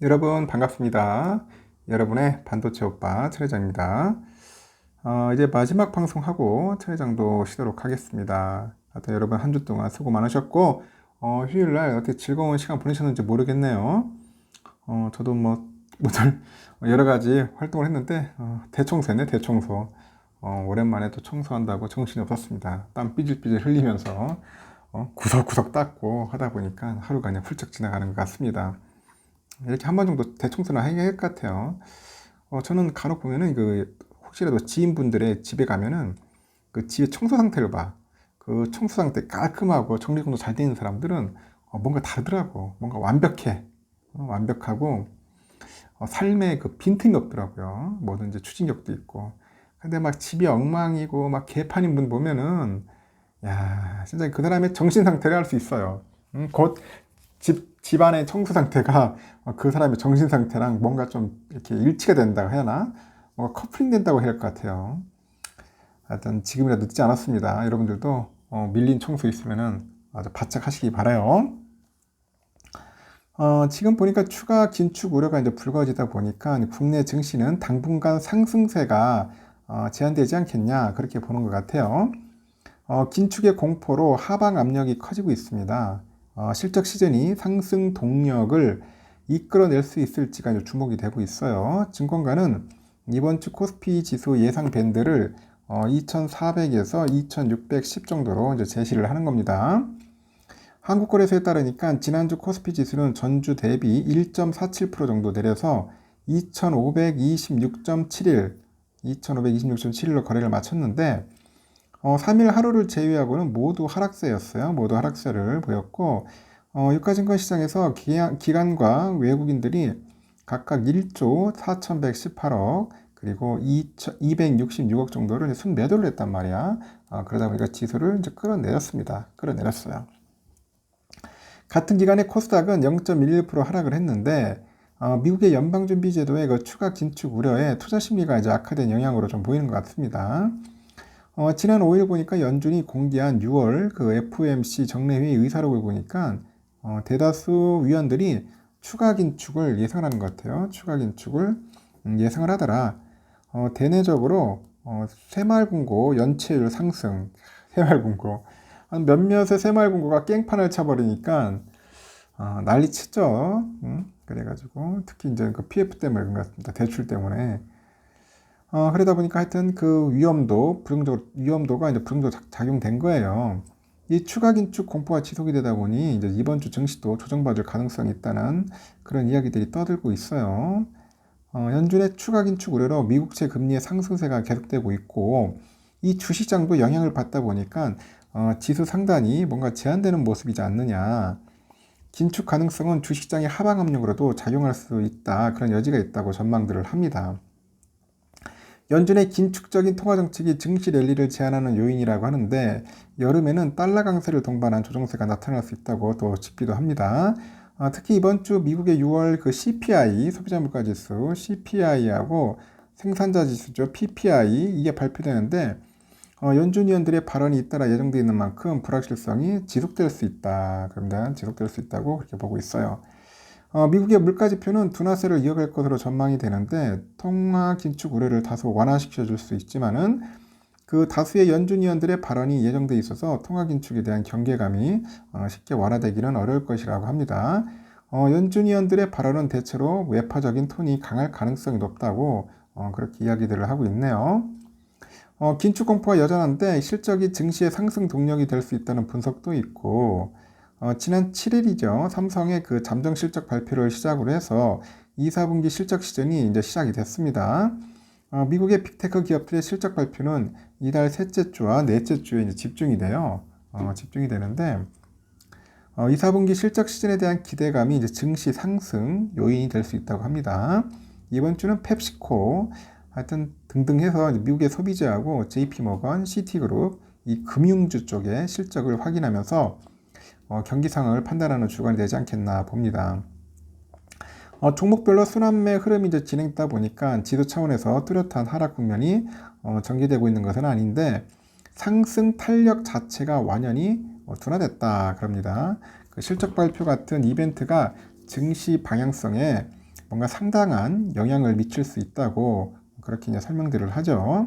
여러분 반갑습니다. 여러분의 반도체 오빠 최회장입니다. 이제 마지막 방송하고 최회장도 쉬도록 하겠습니다. 하여튼 여러분 한 주 동안 수고 많으셨고 휴일날 어떻게 즐거운 시간 보내셨는지 모르겠네요. 저도 뭐 오늘 여러 가지 활동을 했는데 대청소했네 대청소. 오랜만에 또 청소한다고 정신이 없었습니다. 땀 삐질삐질 흘리면서 구석구석 닦고 하다 보니까 하루가 그냥 훌쩍 지나가는 것 같습니다. 이렇게 한 번 정도 대청소는 해야 할 것 같아요. 저는 간혹 보면은 혹시라도 지인분들의 집에 가면은 그 집의 청소 상태를 봐. 그 청소 상태 깔끔하고 정리정돈 잘 되어 있는 사람들은 뭔가 다르더라고. 뭔가 완벽해. 완벽하고 삶에 그 빈틈이 없더라고요. 뭐든지 추진력도 있고. 근데 막 집이 엉망이고 막 개판인 분 보면은 야 진짜 그 사람의 정신 상태를 알 수 있어요. 곧 집안의 청소 상태가 그 사람의 정신 상태랑 뭔가 좀 이렇게 일치가 된다고 해야 하나? 뭔가 커플링 된다고 해야 할 것 같아요. 하여튼 지금이라도 늦지 않았습니다. 여러분들도 밀린 청소 있으면은 아주 바짝 하시기 바라요. 지금 보니까 추가 긴축 우려가 이제 불거지다 보니까 국내 증시는 당분간 상승세가 제한되지 않겠냐 그렇게 보는 것 같아요. 긴축의 공포로 하방 압력이 커지고 있습니다. 실적 시즌이 상승 동력을 이끌어낼 수 있을지가 주목이 되고 있어요. 증권가는 이번 주 코스피 지수 예상 밴드를 2400에서 2610 정도로 이제 제시를 하는 겁니다. 한국거래소에 따르니까 지난주 코스피 지수는 전주 대비 1.47% 정도 내려서 2526.71로 거래를 마쳤는데 3일 하루를 제외하고는 모두 하락세였어요. 모두 하락세를 보였고 유가증권 시장에서 기관과 외국인들이 각각 1조 4118억 그리고 266억 정도를 순매도를 했단 말이야. 그러다 보니까 지수를 이제 끌어내렸습니다. 끌어내렸어요. 같은 기간에 코스닥은 0.11% 하락을 했는데 미국의 연방준비제도의 그 추가 긴축 우려에 투자 심리가 이제 악화된 영향으로 좀 보이는 것 같습니다. 지난 5일 보니까 연준이 공개한 6월 그 FOMC 정례회의 의사록을 보니까 대다수 위원들이 추가 긴축을 예상하는 것 같아요. 추가 긴축을 예상을 하더라. 대내적으로 새마을금고 연체율 상승, 새마을금고 몇몇의 새마을금고가 깽판을 쳐버리니까 난리치죠. 그래가지고 특히 이제 그 PF 때문에 그런 것 같습니다. 대출 때문에. 그러다 보니까 하여튼 그 위험도가 이제 부정적으로 작용된 거예요. 이 추가 긴축 공포가 지속이 되다 보니 이제 이번 주 증시도 조정받을 가능성이 있다는 그런 이야기들이 떠들고 있어요. 연준의 추가 긴축 우려로 미국채 금리의 상승세가 계속되고 있고 이 주시장도 영향을 받다 보니까 지수 상단이 뭔가 제한되는 모습이지 않느냐. 긴축 가능성은 주식장의 하방 압력으로도 작용할 수 있다. 그런 여지가 있다고 전망들을 합니다. 연준의 긴축적인 통화정책이 증시 랠리를 제한하는 요인이라고 하는데 여름에는 달러 강세를 동반한 조정세가 나타날 수 있다고 또 짚기도 합니다. 특히 이번 주 미국의 6월 그 CPI, 소비자물가지수, CPI하고 생산자지수죠, PPI 이게 발표되는데 연준 위원들의 발언이 잇따라 예정되어 있는 만큼 불확실성이 지속될 수 있다. 그럽니다. 지속될 수 있다고 그렇게 보고 있어요. 미국의 물가지표는 둔화세를 이어갈 것으로 전망이 되는데 통화 긴축 우려를 다소 완화시켜 줄 수 있지만은 그 다수의 연준 위원들의 발언이 예정돼 있어서 통화 긴축에 대한 경계감이 쉽게 완화되기는 어려울 것이라고 합니다. 연준 위원들의 발언은 대체로 외파적인 톤이 강할 가능성이 높다고 그렇게 이야기들을 하고 있네요. 긴축 공포가 여전한데 실적이 증시의 상승 동력이 될 수 있다는 분석도 있고 지난 7일이죠. 삼성의 그 잠정 실적 발표를 시작으로 해서 2, 4분기 실적 시즌이 이제 시작이 됐습니다. 미국의 빅테크 기업들의 실적 발표는 이달 셋째 주와 넷째 주에 이제 집중이 돼요. 집중이 되는데 2, 4분기 실적 시즌에 대한 기대감이 이제 증시 상승 요인이 될 수 있다고 합니다. 이번 주는 펩시코 하여튼 등등 해서 미국의 소비자하고 JP모건, 시티그룹 이 금융주 쪽의 실적을 확인하면서 경기 상황을 판단하는 주간이 되지 않겠나 봅니다. 종목별로 순환매 흐름이 이제 진행되다 보니까 지수 차원에서 뚜렷한 하락 국면이 전개되고 있는 것은 아닌데 상승 탄력 자체가 완연히 둔화됐다 그럽니다. 그 실적 발표 같은 이벤트가 증시 방향성에 뭔가 상당한 영향을 미칠 수 있다고 그렇게 이제 설명들을 하죠.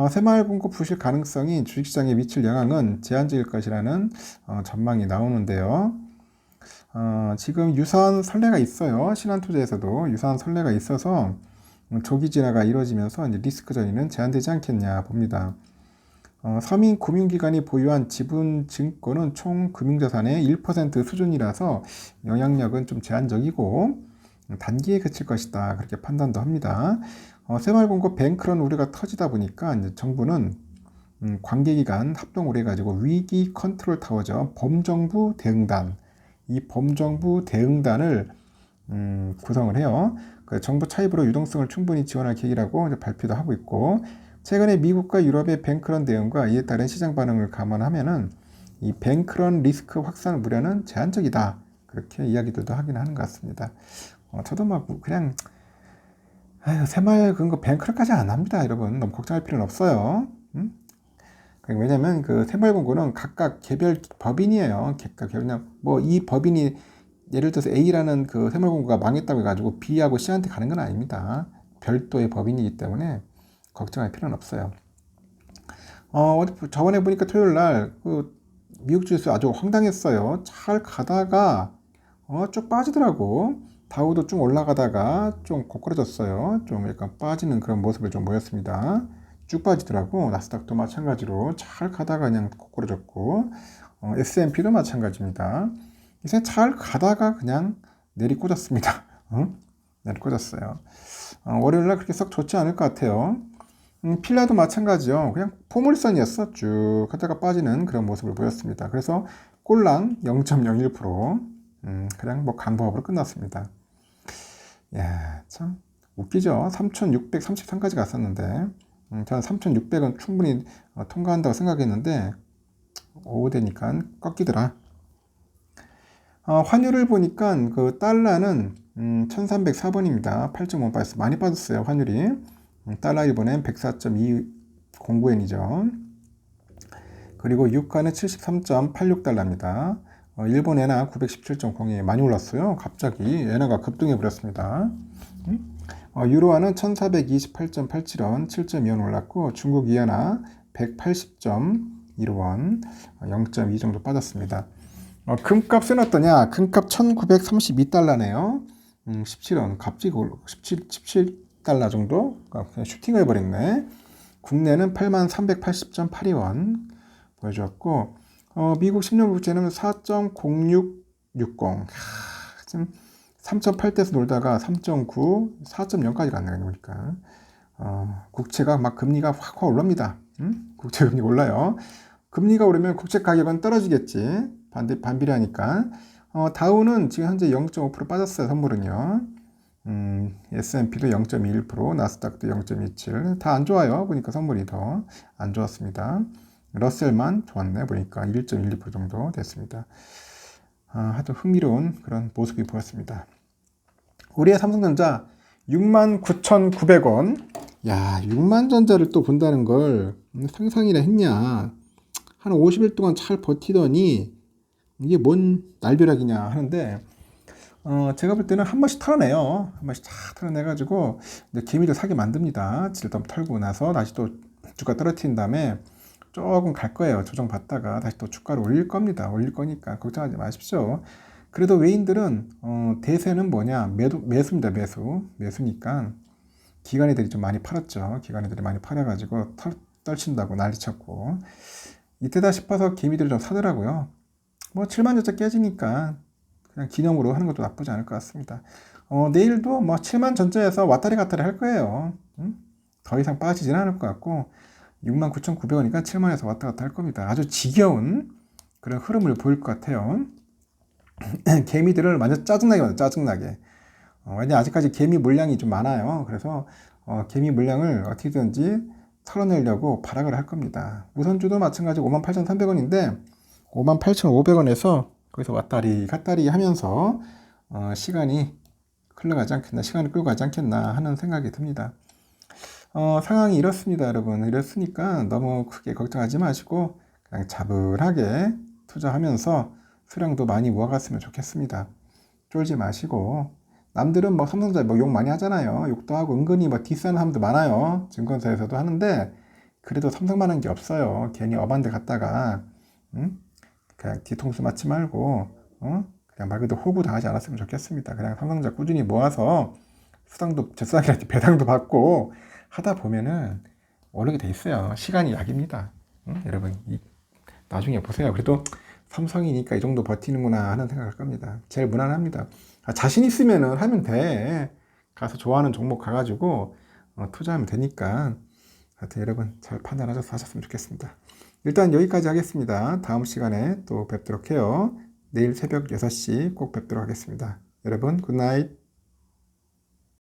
새마을금고 부실 가능성이 주식시장에 미칠 영향은 제한적일 것이라는 전망이 나오는데요. 지금 유사한 선례가 있어요. 신한투자에서도 유사한 선례가 있어서 조기 진화가 이루어지면서 이제 리스크 전이는 제한되지 않겠냐 봅니다. 서민 금융기관이 보유한 지분 증권은 총 금융자산의 1% 수준이라서 영향력은 좀 제한적이고 단기에 그칠 것이다 그렇게 판단도 합니다. 새마을금고 뱅크런 우려가 터지다 보니까 이제 정부는 관계기관 합동으로 해가지고 위기 컨트롤 타워죠. 범정부 대응단, 이 범정부 대응단을 구성을 해요. 정부 차입으로 유동성을 충분히 지원할 계획이라고 발표도 하고 있고, 최근에 미국과 유럽의 뱅크런 대응과 이에 따른 시장 반응을 감안하면은 이 뱅크런 리스크 확산 우려는 제한적이다 그렇게 이야기들도 하긴 하는 것 같습니다. 저도 막 그냥 새마을금고 뱅크런까지 안 합니다, 여러분. 너무 걱정할 필요는 없어요. 왜냐면 그 새마을금고는 각각 개별 법인이에요. 그냥 뭐 이 법인이 예를 들어서 A라는 그 새마을금고가 망했다고 해가지고 B하고 C한테 가는 건 아닙니다. 별도의 법인이기 때문에 걱정할 필요는 없어요. 저번에 보니까 토요일 날 그 미국 주에서 아주 황당했어요. 잘 가다가 쭉 빠지더라고. 다우도 쭉 올라가다가 좀 고꾸라졌어요. 좀 약간 빠지는 그런 모습을 좀 보였습니다. 쭉 빠지더라고. 나스닥도 마찬가지로 잘 가다가 그냥 고꾸라졌고, S&P도 마찬가지입니다. 이제 잘 가다가 그냥 내리꽂았습니다. 내리꽂았어요. 월요일날 그렇게 썩 좋지 않을 것 같아요. 필라도 마찬가지요. 그냥 포물선이었어. 쭉 하다가 빠지는 그런 모습을 보였습니다. 그래서 꼴랑 0.01%, 그냥 뭐 강보합으로 끝났습니다. 야, 참 웃기죠. 3,633까지 갔었는데, 저는 3,600은 충분히 통과한다고 생각했는데, 오후 되니까 꺾이더라. 환율을 보니까 그 달러는 1304번입니다. 8.58에서 많이 빠졌어요. 환율이. 달러 이번엔 104.209엔이죠. 그리고 유가는 73.86달러입니다. 일본 엔화 917.02에 많이 올랐어요. 갑자기 엔화가 급등해 버렸습니다. 유로화는 1428.87원 7.2원 올랐고, 중국 이엔화 180.15원 0.2 정도 빠졌습니다. 금값은 어떠냐? 금값 1932달러네요. 17원 갑자기 17달러 정도 그냥 슈팅을 해버렸네. 국내는 8380.82원 보여주었고, 미국 10년 국채는 4.0660. 지금 3.8대에서 놀다가 3.9, 4.0까지 갔네, 보니까. 국채가 막 금리가 확 올랍니다. 국채 금리 올라요. 금리가 오르면 국채 가격은 떨어지겠지. 반비례하니까. 다우는 지금 현재 0.5% 빠졌어요, 선물은요. S&P도 0.21%, 나스닥도 0.27. 다 안 좋아요. 보니까 선물이 더 안 좋았습니다. 러셀만 좋았네. 보니까 1.12% 정도 됐습니다. 하여튼 흥미로운 그런 모습이 보였습니다. 우리의 삼성전자 69,900원. 야, 6만전자를 또 본다는 걸 상상이나 했냐. 한 50일 동안 잘 버티더니 이게 뭔 날벼락이냐 하는데, 제가 볼 때는 한 번씩 털어내요. 한 번씩 쫙 털어내가지고 개미를 사게 만듭니다. 질덤 털고 나서 다시 또 주가 떨어뜨린 다음에 조금 갈 거예요. 조정받다가 다시 또 주가를 올릴 겁니다. 올릴 거니까 걱정하지 마십시오. 그래도 외인들은 대세는 뭐냐? 매수입니다. 매수니까 기관애들이 좀 많이 팔았죠. 기관애들이 많이 팔아가지고 떨친다고 난리쳤고, 이때다 싶어서 개미들이 좀 사더라고요. 뭐 7만전자 깨지니까 그냥 기념으로 하는 것도 나쁘지 않을 것 같습니다. 내일도 뭐 7만전자에서 왔다리 갔다리 할 거예요. 더 이상 빠지지는 않을 것 같고, 69,900원이니까 7만에서 왔다 갔다 할 겁니다. 아주 지겨운 그런 흐름을 보일 것 같아요. 개미들을 완전 짜증나게 만들어요. 짜증나게. 왜냐 아직까지 개미 물량이 좀 많아요. 그래서 개미 물량을 어떻게든지 털어내려고 발악을 할 겁니다. 우선주도 마찬가지로 58,300원인데 58,500원에서 거기서 왔다리 갔다리 하면서 시간이 흘러가지 않겠나, 시간을 끌고 가지 않겠나 하는 생각이 듭니다. 상황이 이렇습니다, 여러분. 이렇으니까 너무 크게 걱정하지 마시고 그냥 차분하게 투자하면서 수량도 많이 모아갔으면 좋겠습니다. 쫄지 마시고 남들은 뭐 삼성전자 뭐 욕 많이 하잖아요. 욕도 하고 은근히 뭐 디스하는 사람도 많아요. 증권사에서도 하는데 그래도 삼성만한 게 없어요. 괜히 엄한 데 갔다가 응? 그냥 뒤통수 맞지 말고 그냥 말 그대로 호구 당하지 않았으면 좋겠습니다. 그냥 삼성전자 꾸준히 모아서 수당도 제수당이라 배당도 받고 하다 보면은 오르게 돼 있어요. 시간이 약입니다. 응? 여러분 나중에 보세요. 그래도 삼성이니까 이 정도 버티는구나 하는 생각을 겁니다. 제일 무난합니다. 자신 있으면은 하면 돼. 가서 좋아하는 종목 가가지고 투자하면 되니까. 하여튼 여러분 잘 판단하셔서 하셨으면 좋겠습니다. 일단 여기까지 하겠습니다. 다음 시간에 또 뵙도록 해요. 내일 새벽 6시 꼭 뵙도록 하겠습니다. 여러분 굿나잇.